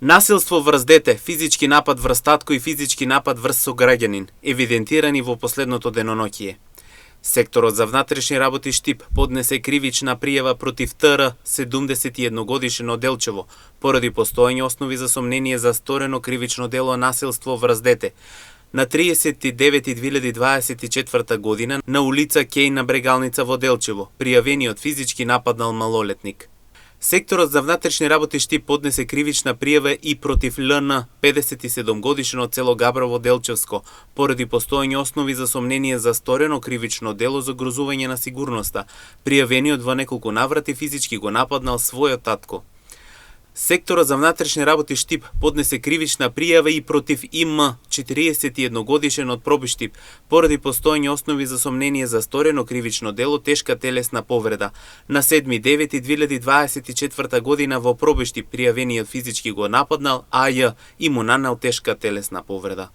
Насилство врз дете, физички напад врз татко и физички напад врз сограѓанин, евидентирани во последното деноноќие. Секторот за внатрешни работи Штип поднесе кривична пријава против ТР, 71 годишен од Делчево, поради постоење основи за сомнение за сторено кривично дело насилство врз дете. На 39.2024 година на улица Кеј на Брегалница во Делчево, пријавениот физички нападнал малолетник. Секторот за внатрешни работи Штип поднесе кривична пријава и против ЛН, 57 годишен од село Габрово Делчевско, поради постоење основи за сомнение за сторено кривично дело за угрозување на сигурноста. Пријавениот во неколку наврати физички го нападнал својот татко. Секторот за внатрешни работи Штип поднесе кривична пријава и против ИМ, 41 годишен од Пробиштип, поради постоење основи за сомнение за сторено кривично дело тешка телесна повреда. На 7.9.2024 година во Пробиштип пријавениот физички го нападнал АЈ и му нанел тешка телесна повреда.